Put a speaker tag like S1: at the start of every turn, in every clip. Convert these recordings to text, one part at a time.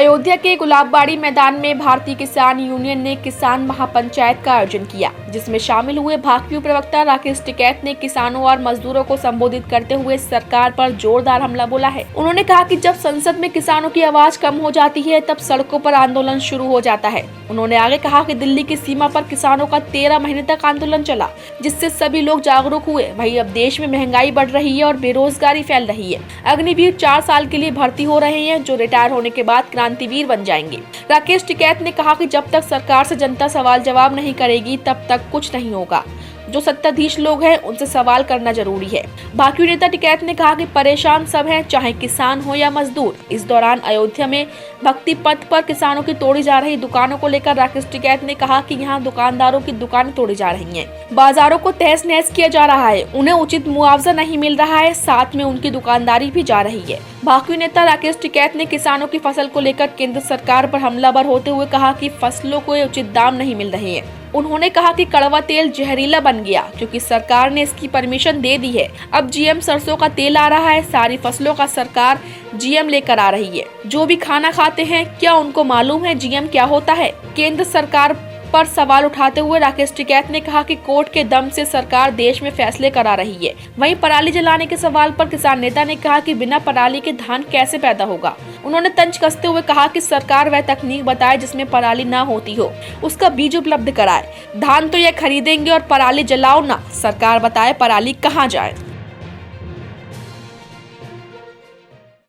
S1: अयोध्या के गुलाबबाड़ी मैदान में भारतीय किसान यूनियन ने किसान महापंचायत का आयोजन किया, जिसमें शामिल हुए भाकपा प्रवक्ता राकेश टिकैत ने किसानों और मजदूरों को संबोधित करते हुए सरकार पर जोरदार हमला बोला है। उन्होंने कहा कि जब संसद में किसानों की आवाज कम हो जाती है तब सड़कों पर आंदोलन शुरू हो जाता है। उन्होंने आगे कहा कि दिल्ली की सीमा पर किसानों का 13 महीने तक आंदोलन चला, जिससे सभी लोग जागरूक हुए। वहीं अब देश में महंगाई बढ़ रही है और बेरोजगारी फैल रही है। अग्निवीर 4 साल के लिए भर्ती हो रहे हैं, जो रिटायर होने के बाद क्रांतिवीर बन जाएंगे। राकेश टिकैत ने कहा कि जब तक सरकार से जनता सवाल जवाब नहीं करेगी तब तक कुछ नहीं होगा। जो सत्ताधीश लोग हैं उनसे सवाल करना जरूरी है। भाकपा नेता टिकैत ने कहा कि परेशान सब हैं, चाहे किसान हो या मजदूर। इस दौरान अयोध्या में भक्ति पथ पर किसानों की तोड़ी जा रही दुकानों को लेकर राकेश टिकैत ने कहा कि यहाँ दुकानदारों की दुकानें तोड़ी जा रही हैं, बाजारों को तहस नहस किया जा रहा है, उन्हें उचित मुआवजा नहीं मिल रहा है, साथ में उनकी दुकानदारी भी जा रही है। भाकपा नेता राकेश टिकैत ने किसानों की फसल को लेकर केंद्र सरकार पर हमलावर होते हुए कहा कि फसलों को उचित दाम नहीं मिल रहे हैं। उन्होंने कहा कि कड़वा तेल जहरीला बन गया क्योंकि सरकार ने इसकी परमिशन दे दी है। अब जीएम सरसों का तेल आ रहा है, सारी फसलों का सरकार जीएम लेकर आ रही है। जो भी खाना खाते हैं, क्या उनको मालूम है जीएम क्या होता है? केंद्र सरकार पर सवाल उठाते हुए राकेश टिकैत ने कहा कि कोर्ट के दम से सरकार देश में फैसले करा रही है। वहीं पराली जलाने के सवाल पर किसान नेता ने कहा कि बिना पराली के धान कैसे पैदा होगा। उन्होंने तंज कसते हुए कहा कि सरकार वह तकनीक बताए जिसमें पराली ना होती हो, उसका बीज उपलब्ध कराए। धान तो यह खरीदेंगे और पराली जलाओ ना, सरकार बताए पराली कहाँ जाए।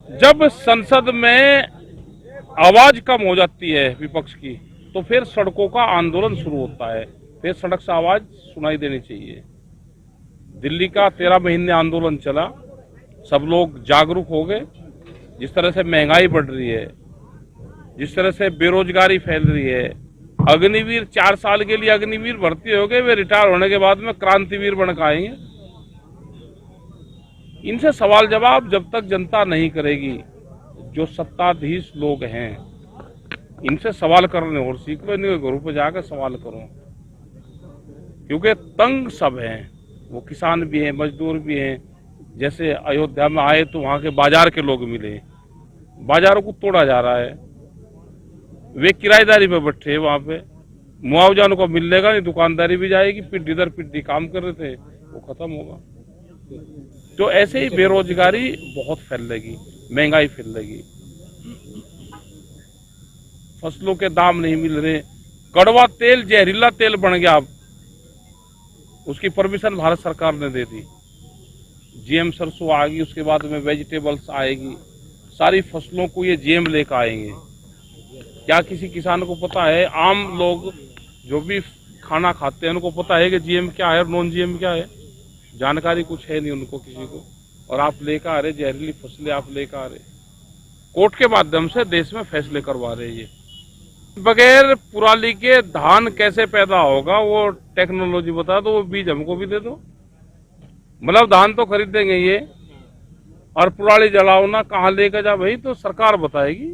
S2: जब संसद में आवाज कम हो जाती है विपक्ष की तो फिर सड़कों का आंदोलन शुरू होता है, फिर सड़क से आवाज सुनाई देनी चाहिए। दिल्ली का 13 महीने आंदोलन चला, सब लोग जागरूक हो गए। जिस तरह से महंगाई बढ़ रही है, जिस तरह से बेरोजगारी फैल रही है, अग्निवीर 4 साल के लिए अग्निवीर भर्ती हो गए, वे रिटायर होने के बाद में क्रांतिवीर बन के आएंगे। इनसे सवाल जवाब जब तक जनता नहीं करेगी, जो सत्ताधीश लोग हैं इनसे सवाल करने और सीख लो, इनके घरों पर जाकर सवाल करो, क्योंकि तंग सब हैं। वो किसान भी हैं, मजदूर भी हैं। जैसे अयोध्या में आए तो वहां के बाजार के लोग मिले, बाजारों को तोड़ा जा रहा है, वे किराएदारी में बैठे वहां पे, मुआवजा उनको मिलेगा नहीं, दुकानदारी भी जाएगी, पिड्डी दर पिड्डी काम कर रहे थे वो खत्म होगा। तो ऐसे ही बेरोजगारी बहुत फैलेगी, महंगाई फैलेगी, फसलों के दाम नहीं मिल रहे, कड़वा तेल जहरीला तेल बन गया। अब उसकी परमिशन भारत सरकार ने दे दी, जीएम सरसों आएगी, उसके बाद में वेजिटेबल्स आएगी, सारी फसलों को ये जीएम लेकर आएंगे। क्या किसी किसान को पता है? आम लोग जो भी खाना खाते हैं उनको पता है कि जीएम क्या है और नॉन जीएम क्या है? जानकारी कुछ है नहीं उनको किसी को, और आप लेकर आ रहे जहरीली फसलें, आप लेकर आ रहे। कोर्ट के माध्यम से देश में फैसले करवा रहे। ये बगैर पराली के धान कैसे पैदा होगा वो टेक्नोलॉजी बता दो, वो बीज हमको भी दे दो। मतलब धान तो खरीदेंगे ये, और पराली जलाओ ना, कहाँ लेकर जा भाई, तो सरकार बताएगी।